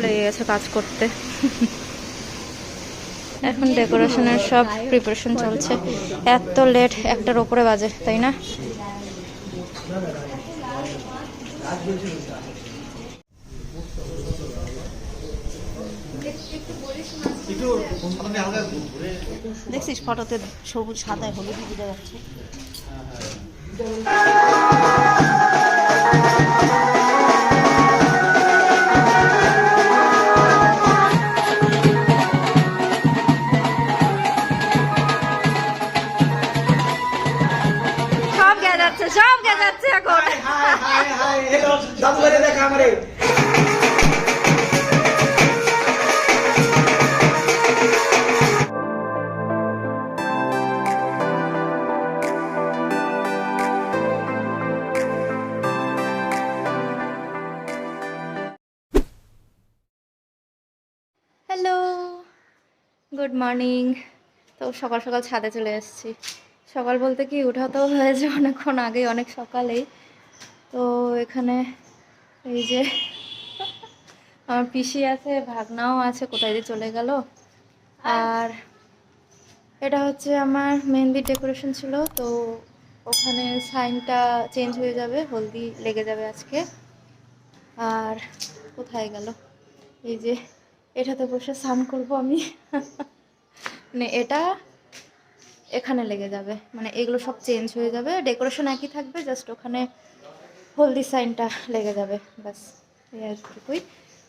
লেগে গেছে কাজ করতে। এখন ডেকোরেশনের সব প্রিপারেশন চলছে। এত লেট, একটার ওপরে বাজে, তাই না? দেখছিস ফটোতে সবুজ সাদায় হলুদ বোঝা যাচ্ছে। সব গেছে এখন। Hello, good morning. তো সকাল সকাল ছাদে চলে এসেছি। সকাল বলতে কি, ওঠা তো হয়েছে অনেকক্ষণ আগেই, অনেক সকালেই। তো এখানে এই যে আমার পিসি আছে, ভাগনাও আছে, কোথায় দিয়ে চলে গেল। আর এটা হচ্ছে আমার মেহেন্দির ডেকোরেশন ছিল, তো ওখানে সাইনটা চেঞ্জ হয়ে যাবে, হলদি লেগে যাবে আজকে। আর কোথায় গেল, এই যে এটাতে বসে স্নান করবো আমি। মানে এটা এখানে লেগে যাবে, মানে এগুলো সব চেঞ্জ হয়ে যাবে, ডেকোরেশন একই থাকবে, জাস্ট ওখানে হলদি সাইনটা লেগে যাবে, ব্যাস এই এতটুকুই।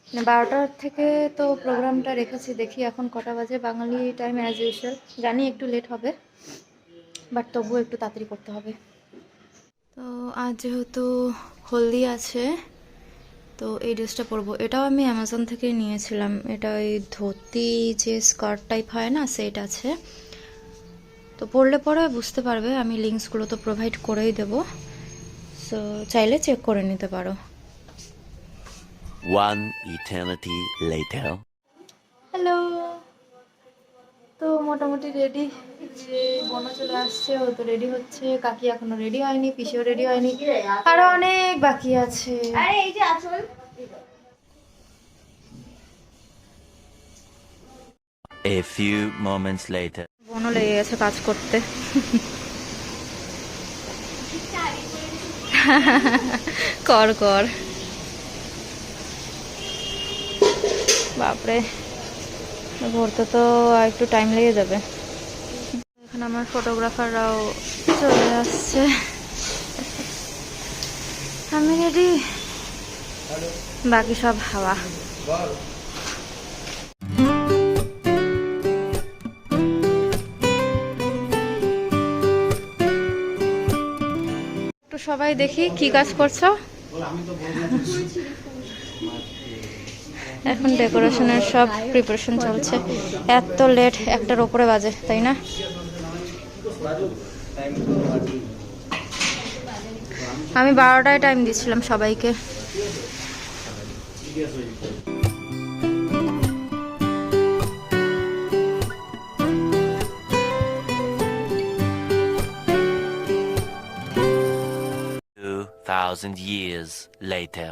মানে 12টার থেকে তো প্রোগ্রামটা রেখেছি, দেখি এখন কটা বাজে। বাঙালি টাইম অ্যাজ ইউজুয়াল, জানি একটু লেট হবে, বাট তবুও একটু তাড়াতাড়ি করতে হবে। তো আজ যেহেতু হলদি আছে, তো এই ড্রেসটা পরবো। এটাও আমি অ্যামাজন থেকে নিয়েছিলাম। এটা ওই ধুতি যে স্কার্ট টাইপ হয় না, সেট আছে। তো পরলে পরে বুঝতে পারবে, আমি লিঙ্কসগুলো তো প্রোভাইড করেই দেবো, সো চাইলে চেক করে নিতে পারো। One eternity later. হ্যালো, তো মোটামুটি রেডি। যে বোনও চলে আসছে, ও তো রেডি হচ্ছে, কাকি এখনো রেডি হয়নি, পিসিও রেডি হয়নি, আরো অনেক বাকি আছে। A few moments later. বোনও লেগে গেছে কাজ করতে। কর কর, বাপরে, ভরতে তো আর একটু টাইম লেগে যাবে। এখানে আমার ফটোগ্রাফাররাও চলে আসছে। আমি রেডি, বাকি সব হাওয়া। একটু সবাই দেখি কি কাজ করছো। এখন ডেকোরেশনের সব প্রিপারেশন চলছে। এত লেট, একটার ওপরে বাজে, তাই না? আমি 12টায় টাইম দিয়েছিলাম সবাইকে। 2,000 years later.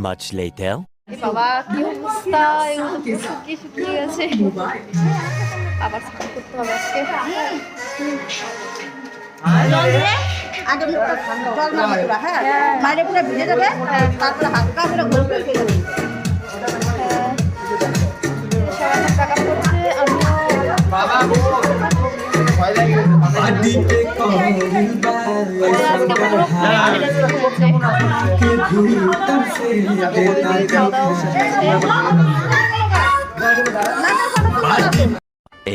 much later. এ বাবা কি অবস্থা, এগুলো তো শুকিয়ে শুকিয়ে গেছে। আবার স্নান করতে হবে আজকে। জল দিয়ে আগে মুখটা জল না পুরা, হ্যাঁ বাইরে পুরো ভিজে যাবে, তারপরে হালকা করে ঘষবে ফেলে দেবে। সবাই টাকা করছে, আমিও আজকে পুরো খাওয়া দাওয়া হচ্ছে।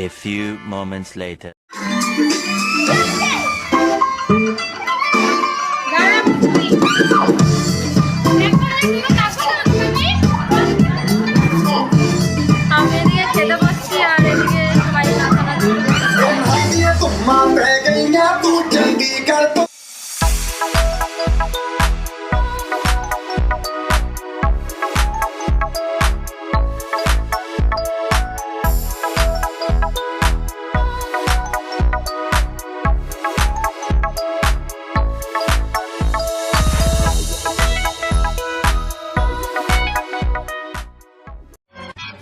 A few moments later. আমি এদিকে খেতে বসছি আর এদিকে সবাই নাচানাচি করছে।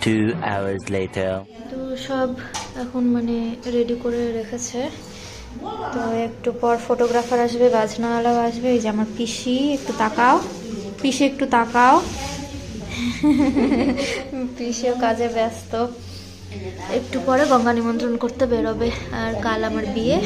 Two hours later. তো সব এখন মানে রেডি করে রেখেছে, তো একটু পর ফটোগ্রাফার আসবে, বাজনাওয়ালাও আসবে। এই যে আমার পিসি, একটু তাকাও পিসি, একটু তাকাও। পিসিও কাজে ব্যস্ত, একটু পরে গঙ্গা নিমন্ত্রণ করতে বেরোবে। আর কাল আমার বিয়ে।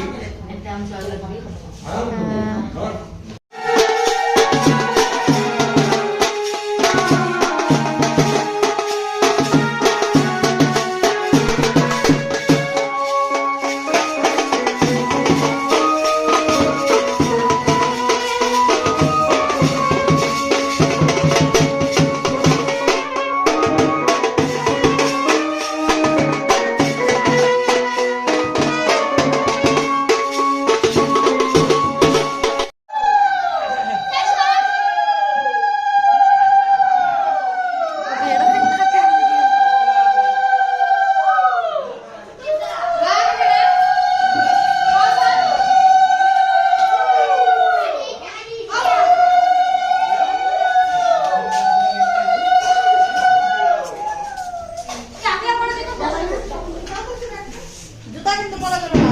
জুতা কিন্তু পরা যাবে না।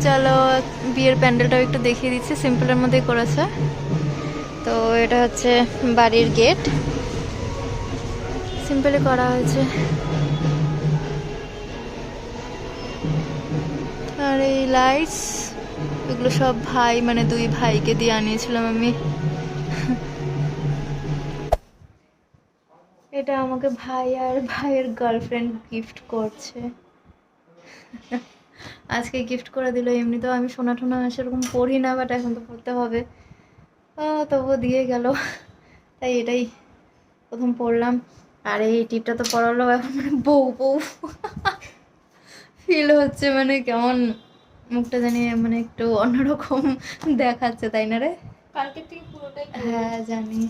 চলো বিয়ের প্যান্ডেলটাও একটু দেখিয়ে দিচ্ছি, সিম্পলের মধ্যেই করেছে। তো এটা হচ্ছে বাড়ির গেট, সিম্পলি করা হয়েছে। আর এই লাইটস, এগুলো সব ভাই, মানে দুই ভাইকে দিয়ে আনিয়েছিলাম আমি। এটা আমাকে ভাই আর ভাইয়ের গার্লফ্রেন্ড গিফট করছে। আজকে গিফট করে দিল। এমনিতেও আমি সোনা টোনা সেরকম পড়ি না, বাট এখন তো পড়তে হবে, তবুও দিয়ে গেল, তাই এটাই প্রথম পড়লাম। আর এই টিপটা তো পড়ালো, এখন মানে বউ বউ ফিল হচ্ছে, মানে কেমন মুখটা জানি মানে একটু অন্যরকম দেখাচ্ছে, তাই না রে? কালকে থেকে পুরোটাই হ্যাঁ জানি।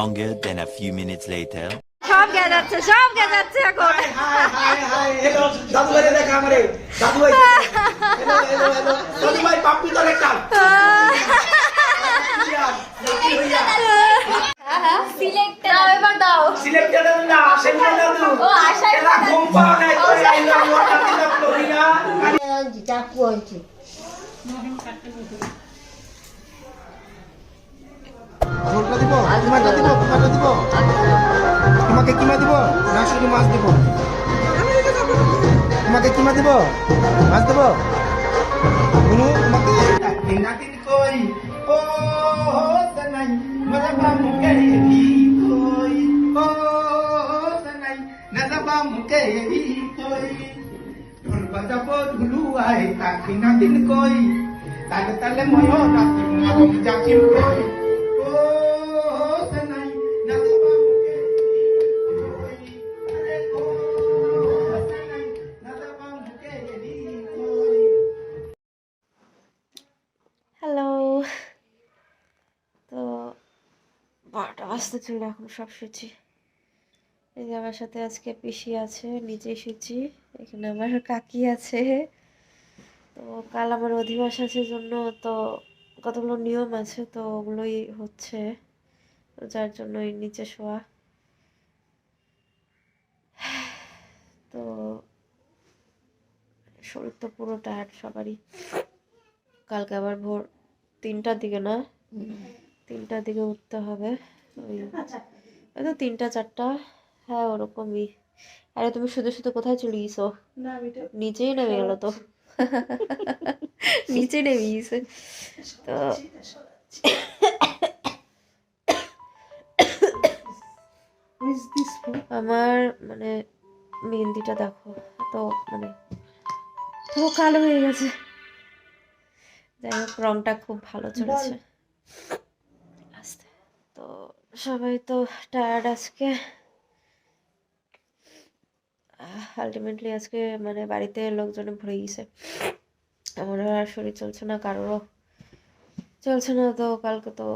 longer than a few minutes later. সব গেজাচ্ছে এখন। हेलो दादू भाई देखा हमारे दादू भाई हेलो हेलो हेलो दादू भाई पापी तो एक काम দাও এবার দাও। सिलेक्टेड ना सेंटर दादू ও আশায় एला घुमपा नहीं तो एला मोटा दिना फ्लोरिना ঝোলটা দিব কিমাটা দিব তোমাকে কিমা দিব না শুধু মাছ দিব তোমাকে কিমা দিব মাছ দিব বুনু তোমাকে नाकिन कोई ओ हो सनई मजबा मुके भी कोई ओ हो सनई नजबा मुके भी कोई ढोल बजाबो ढुलु आए ताकि नाकिन कोई ताक तले मयो नाकिन मरो जाकिन कोई ओ हो सनई नजबा मुके कोई अरे ओ हो सनई नजबा मुके भी कोई হ্যালো। তো 12টা বাজতে চলে, এখন সব শুচ্ছি। এই যে আমার সাথে আজকে পিসি আছে, নিজেই শুচ্ছি। এখানে আমার কাকি আছে। তো কাল আমার অধিবাস আছে জন্য তো কতগুলো নিয়ম আছে, তো ওগুলোই হচ্ছে, তো যার জন্য এই নিচে শোয়া। তো শরীর তো পুরো টায়ার্ড সবারই। কালকে আবার ভোর 3টার দিকে না 3টার দিকে উঠতে হবে। ওই হয়তো 3টা 4টা, হ্যাঁ ওরকমই। আরে তুমি শুধু শুধু কোথায় চলে গেছো? নিচেই নেমে গেল তো। নিচে নেমে গেছে তো। আমার মানে মেহেন্দিটা দেখো তো, মানে পুরো কালো হয়ে গেছে। যাই হোক, রংটা খুব ভালো চলেছে। আস্তে। তো সবাই তো টায়ার্ড আজকে। আলটিমেটলি আজকে মানে বাড়িতে লোকজনে ভরে গেছে। আমারও আর শরীর চলছে না, কারোরও চলছে না। তো কালকে তো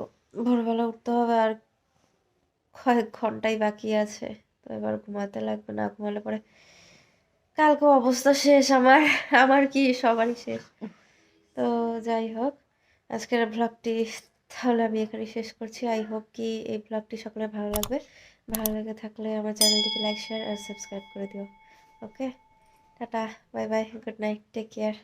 ভোরবেলা উঠতে হবে, আর কয়েক ঘন্টাই বাকি আছে। তো এবার ঘুমাতে লাগবে, না ঘুমালে পরে কালকে অবস্থা শেষ। আমার কি সবারই শেষ। তো যাই হোক, আজকের ব্লগটি তাহলে আমি এখানে শেষ করছি। আই হোপ কি এই ব্লগটি সকলের ভালো লাগবে। ভালো লেগে থাকলে আমার চ্যানেলটিকে লাইক, শেয়ার আর সাবস্ক্রাইব করে দিও। Okay, tata, bye bye, good night, take care.